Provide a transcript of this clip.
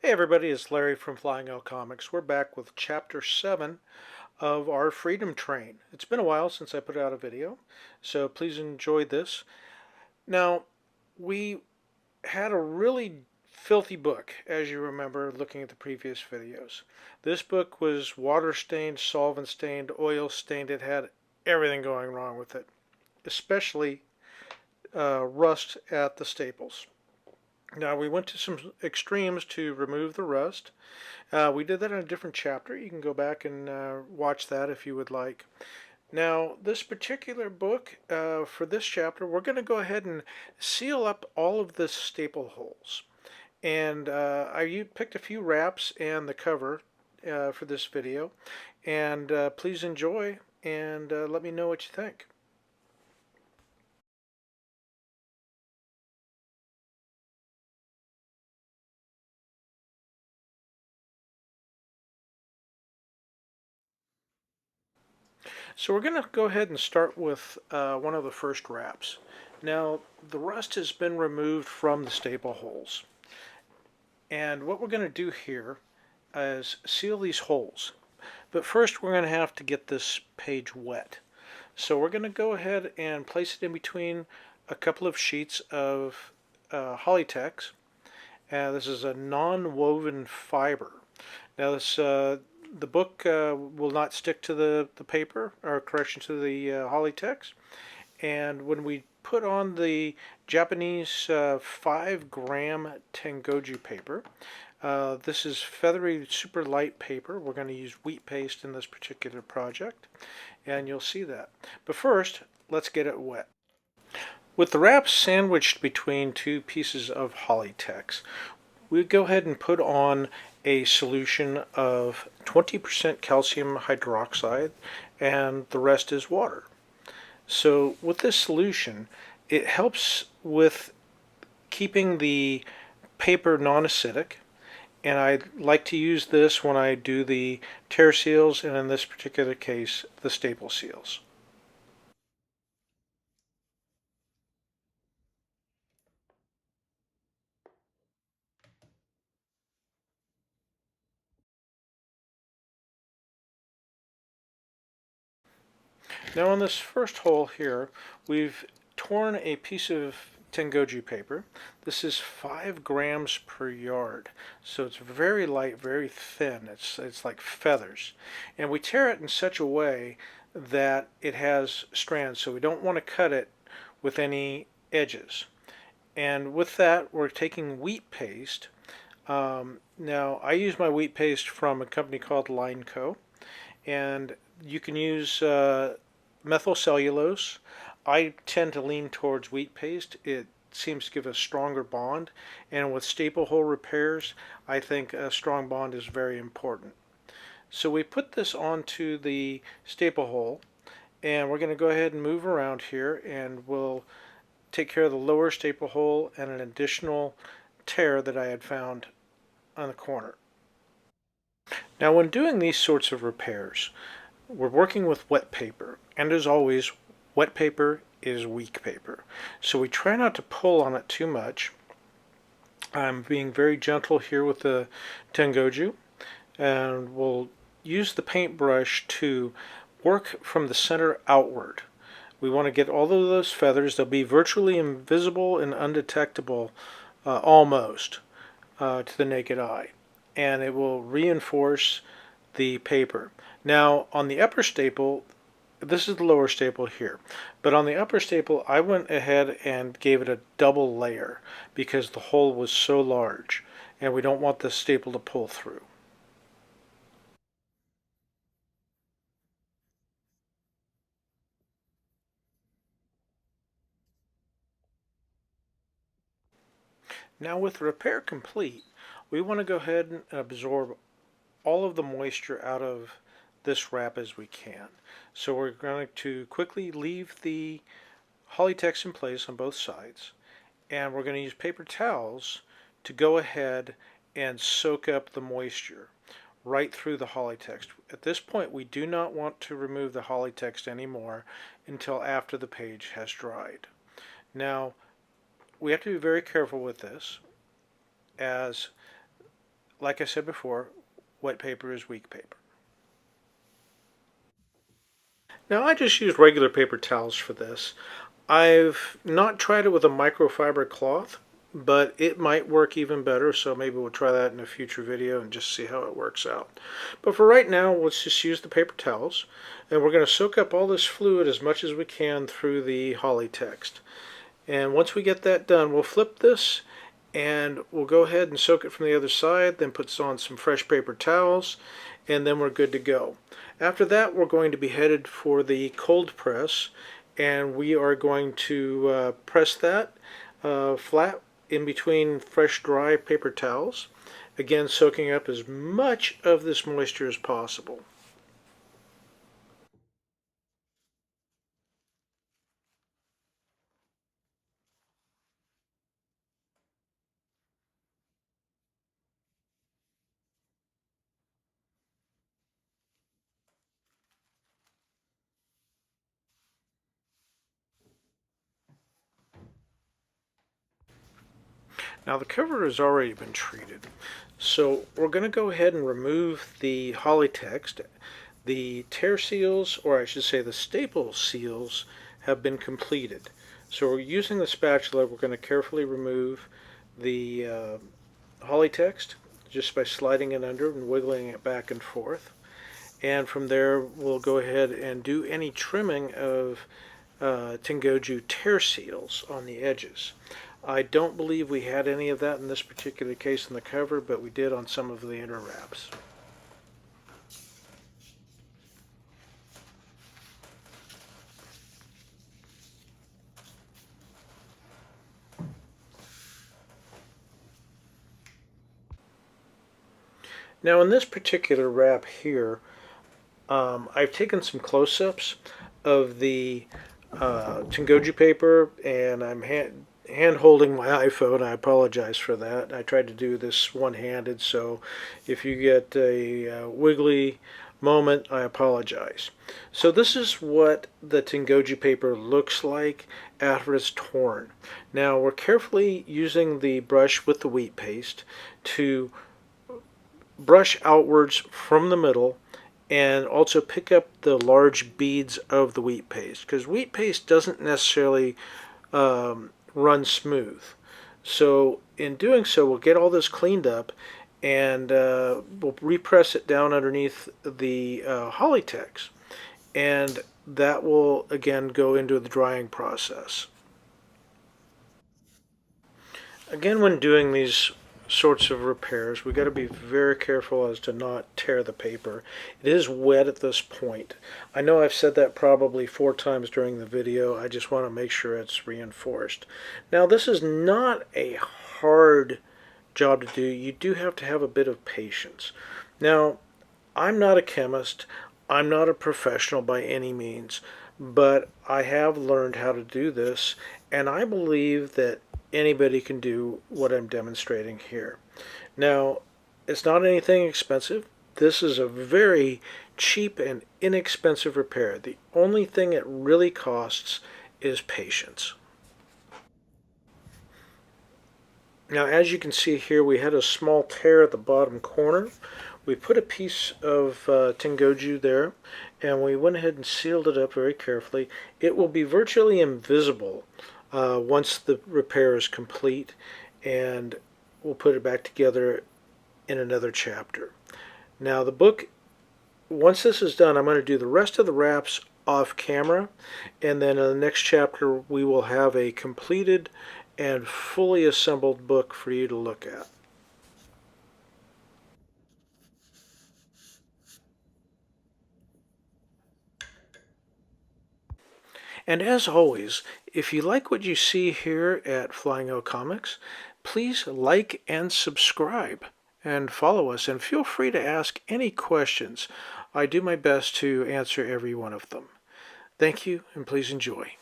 Hey everybody, it's Larry from Flying L Comics. We're back with Chapter 7 of our Freedom Train. It's been a while since I put out a video, so please enjoy this. Now, we had a really filthy book, as you remember looking at the previous videos. This book was water stained, solvent stained, oil stained. It had everything going wrong with it, especially rust at the staples. Now, we went to some extremes to remove the rust. We did that in a different chapter. You can go back and watch that if you would like. Now, this particular book, for this chapter, we're going to go ahead and seal up all of the staple holes. And I picked a few wraps and the cover for this video. And please enjoy and let me know what you think. So we're going to go ahead and start with one of the first wraps. Now, the rust has been removed from the staple holes. And what we're going to do here is seal these holes. But first we're going to have to get this page wet. So we're going to go ahead and place it in between a couple of sheets of Hollytex. This is a non-woven fiber. Now the book will not stick to the paper, or correction, to the Hollytex. And when we put on the Japanese 5-gram Tengujo paper, this is feathery super light paper. We're going to use wheat paste in this particular project, and you'll see that. But first, let's get it wet. With the wrap sandwiched between two pieces of Hollytex, we go ahead and put on a solution of 20% calcium hydroxide, and the rest is water. So with this solution, it helps with keeping the paper non-acidic, and I like to use this when I do the tear seals, and in this particular case, the staple seals. Now on this first hole here, we've torn a piece of Tengujo paper. This is 5 grams per yard, so it's very light, very thin. It's like feathers. And we tear it in such a way that it has strands, so we don't want to cut it with any edges. And with that, we're taking wheat paste. Now, I use my wheat paste from a company called Line Co. And you can use methyl cellulose. I tend to lean towards wheat paste. It seems to give a stronger bond. And with staple hole repairs, I think a strong bond is very important. So we put this onto the staple hole, and we're going to go ahead and move around here, and we'll take care of the lower staple hole and an additional tear that I had found on the corner. Now when doing these sorts of repairs, we're working with wet paper, and as always, wet paper is weak paper. So we try not to pull on it too much. I'm being very gentle here with the Tengujo, and we'll use the paintbrush to work from the center outward. We want to get all of those feathers. They'll be virtually invisible and undetectable almost to the naked eye, and it will reinforce the paper. Now on the upper staple, this is the lower staple here, but on the upper staple I went ahead and gave it a double layer because the hole was so large and we don't want the staple to pull through. Now with the repair complete, we want to go ahead and absorb all of the moisture out of this wrap as we can. So we're going to quickly leave the Hollytex in place on both sides, and we're going to use paper towels to go ahead and soak up the moisture right through the Hollytex. At this point, we do not want to remove the Hollytex anymore until after the page has dried. Now, we have to be very careful with this, as like I said before, wet paper is weak paper. Now I just use regular paper towels for this. I've not tried it with a microfiber cloth, but it might work even better, so maybe we'll try that in a future video and just see how it works out. But for right now, let's just use the paper towels, and we're going to soak up all this fluid as much as we can through the holly text. And once we get that done, we'll flip this and we'll go ahead and soak it from the other side, then put on some fresh paper towels, and then we're good to go. After that, we're going to be headed for the cold press, and we are going to press that flat in between fresh dry paper towels, again soaking up as much of this moisture as possible. Now the cover has already been treated, so we're going to go ahead and remove the holly text. The tear seals, or I should say the staple seals, have been completed. So we're using the spatula, we're going to carefully remove the holly text just by sliding it under and wiggling it back and forth. And from there we'll go ahead and do any trimming of Tengujo tear seals on the edges. I don't believe we had any of that in this particular case in the cover, but we did on some of the inner wraps. Now in this particular wrap here, I've taken some close-ups of the Tengujo paper, and I'm hand holding my iPhone. I apologize for that. I tried to do this one-handed, so if you get a wiggly moment, I apologize. So this is what the Tengujo paper looks like after it's torn. Now we're carefully using the brush with the wheat paste to brush outwards from the middle and also pick up the large beads of the wheat paste, because wheat paste doesn't necessarily run smooth. So in doing so, we'll get all this cleaned up, and we'll repress it down underneath the holly text, and that will again go into the drying process. Again, when doing these sorts of repairs, we got to be very careful as to not tear the paper. It is wet at this point. I know I've said that probably 4 times during the video. I just want to make sure it's reinforced. Now this is not a hard job to do. You do have to have a bit of patience. Now, I'm not a chemist. I'm not a professional by any means, but I have learned how to do this, and I believe that anybody can do what I'm demonstrating here. Now, it's not anything expensive. This is a very cheap and inexpensive repair. The only thing it really costs is patience. Now, as you can see here, we had a small tear at the bottom corner. We put a piece of Tengujo there, and we went ahead and sealed it up very carefully. It will be virtually invisible once the repair is complete, and we'll put it back together in another chapter. Now the book, once this is done, I'm going to do the rest of the wraps off camera, and then in the next chapter we will have a completed and fully assembled book for you to look at. And as always, if you like what you see here at Flying O Comics, please like and subscribe and follow us, and feel free to ask any questions. I do my best to answer every one of them. Thank you, and please enjoy.